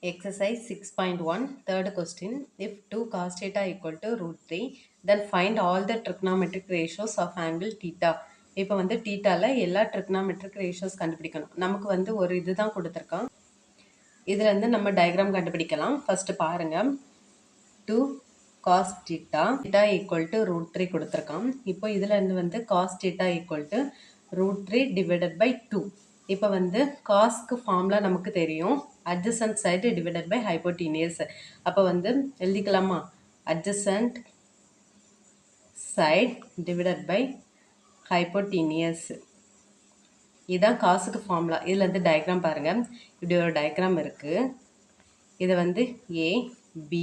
Exercise 6.1, third question. If 2 cos theta equal to root 3, then find all the trigonometric ratios of angle theta. இப்போ வந்து thetaல எல்லா trigonometric ratios கண்டுபிடிக்கணும். நமக்கு வந்து ஒரு இதுதான் கொடுத்திருக்கான். இதுல இருந்து நம்ம டயக்ராம் கண்டுபிடிக்கலாம். ஃபர்ஸ்ட் பாருங்க. 2 cos theta equal to root 3 கொடுத்திருக்கான். இப்போ இதுல இருந்து வந்து cos theta equal to root 3 divided by 2. இப்போ வந்து காஸ்க்கு ஃபார்முலா நமக்கு தெரியும். adjacent side divided by hypotenuse. அப்போ வந்து எழுதிக்கலாமா? adjacent side divided by hypotenuse. இதுதான் காசுக்கு ஃபார்முலா. இதில் வந்து டயக்ராம் பாருங்க. இப்படி ஒரு டயக்ராம் இருக்கு. இதை வந்து A, B,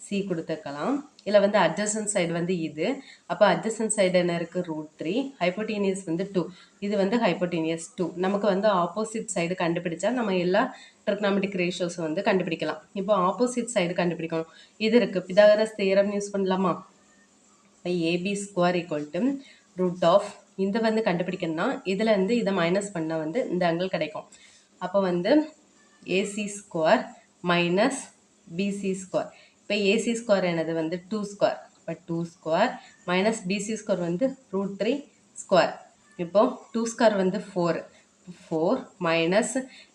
C கொடுத்துருக்கலாம். இதில் வந்து adjacent side வந்து இது. அப்போ adjacent side என்ன இருக்கு? root 3. hypotenuse வந்து 2. இது வந்து hypotenuse 2. நமக்கு வந்து opposite side கண்டுபிடிச்சா நம்ம எல்லா trigonometric ratios வந்து கண்டுபிடிக்கலாம். இப்போ opposite side கண்டுபிடிக்கணும். இது இருக்கு. பிதாகரஸ் தியரம் யூஸ் பண்ணலாமா? இப்போ AB square equal to root of இந்த வந்து கண்டுபிடிக்கணும்னா இதுல இருந்து இதை மைனஸ் பண்ண வந்து இந்த ஆங்கிள் கிடைக்கும். அப்போ வந்து AC square minus BC square. இப்போ AC square என்னது வந்து 2 square. இப்போ 2 square minus BC square வந்து root 3 square. இப்போ 2 square வந்து 4 minus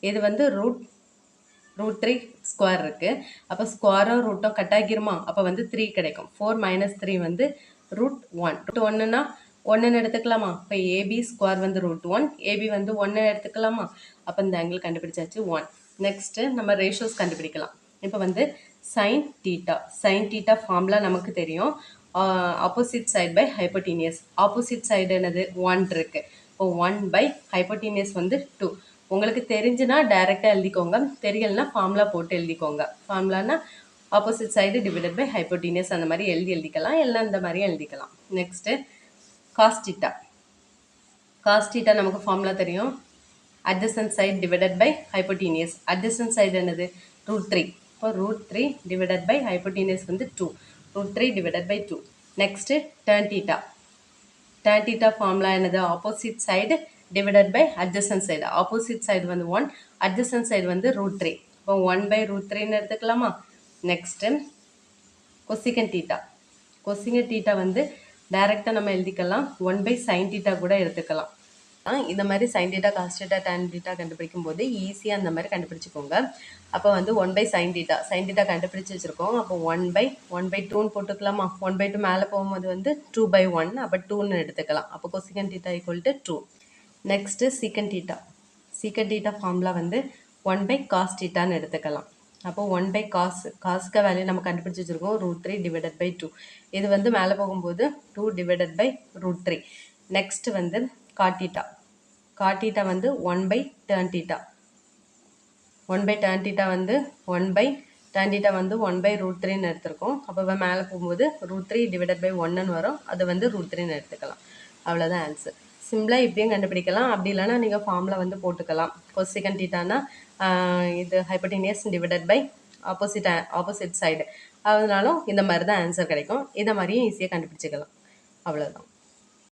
இது வந்து root 3 ஸ்கொயர் இருக்கு. அப்போ ஸ்கொயரும் ரூட்டும் கட் ஆகிருமா? அப்போ வந்து 3 கிடைக்கும். 4 minus 3 வந்து root 1. root 1னா 1ன்னு எடுத்துக்கலாமா? இப்போ ஏபி ஸ்கொயர் வந்து root 1, ஏபி வந்து 1 எடுத்துக்கலாமா? அப்போ இந்த ஆங்கிள் கண்டுபிடிச்சாச்சு 1. நெக்ஸ்ட் நம்ம ரேஷியோஸ் கண்டுபிடிக்கலாம். இப்போ வந்து sin theta ஃபார்முலா நமக்கு தெரியும். Opposite side by hypotenuse. Opposite side என்னது? 1 இருக்கு. இப்போ 1 பை ஹைப்போட்டீனியஸ் வந்து 2. உங்களுக்கு தெரிஞ்சுன்னா டைரெக்டாக எழுதிக்கோங்க. தெரியலனா ஃபார்முலா போட்டு எழுதிக்கோங்க. ஃபார்முலானா opposite side divided by hypotenuse அந்த மாதிரி எழுதிக்கலாம். எல்லாம் இந்த மாதிரி எழுதிக்கலாம். நெக்ஸ்ட்டு காஸ் தீட்டா நமக்கு ஃபார்முலா தெரியும். adjacent side divided by hypotenuse. adjacent side என்னது? root 3. இப்போ root 3 divided by hypotenuse வந்து 2. root 3 divided by 2. Next tan theta formula என்னது? opposite side divided by adjacent side. opposite side வந்து 1, adjacent side வந்து root 3. இப்போ 1 by root 3ன்னு எடுத்துக்கலாமா? Next cosecant theta வந்து டைரெக்டாக நம்ம எழுதிக்கலாம். 1 by sin theta கூட எடுத்துக்கலாம். இந்த மாதிரி sin theta, cos theta, tan theta கண்டுபிடிக்கும் போது ஈஸியாக அந்த மாதிரி கண்டுபிடிச்சிக்கோங்க. அப்போ வந்து 1 by sin theta கண்டுபிடிச்சி வச்சுருக்கோம். அப்போ 1 by 2ன்னு போட்டுக்கலாமா? 1 by 2 மேலே போகும்போது வந்து 2 by 1. அப்போ 2ன்னு எடுத்துக்கலாம். அப்போ cosecant theta equal to 2. Next secant theta formula வந்து 1 by cos thetaன்னு எடுத்துக்கலாம். அப்போ 1 by காஸ்க்கு வேல்யூ நம்ம கண்டுபிடிச்சி வச்சுருக்கோம். root 3 divided by 2. இது வந்து மேலே போகும்போது 2 divided by root 3. நெக்ஸ்ட் வந்து cot theta வந்து 1 by tan theta. 1 by tan theta வந்து 1 by tan theta வந்து 1 by root 3ன்னு எடுத்திருக்கோம். அப்போ மேலே போகும்போது root 3 divided by 1ன்னு வரும். அது வந்து root 3ன்னு எடுத்துக்கலாம். அவ்வளோதான் ஆன்சர். சிம்பிளாக இப்படியும் கண்டுபிடிக்கலாம். அப்படி இல்லைனா நீங்கள் ஃபார்முலா வந்து போட்டுக்கலாம். cosecant thetaனா இது hypotenuse divided by opposite side. அதனாலும் இந்த மாதிரி தான் ஆன்சர் கிடைக்கும். இதை மாதிரியும் ஈஸியாக கண்டுபிடிச்சிக்கலாம். அவ்வளோதான்.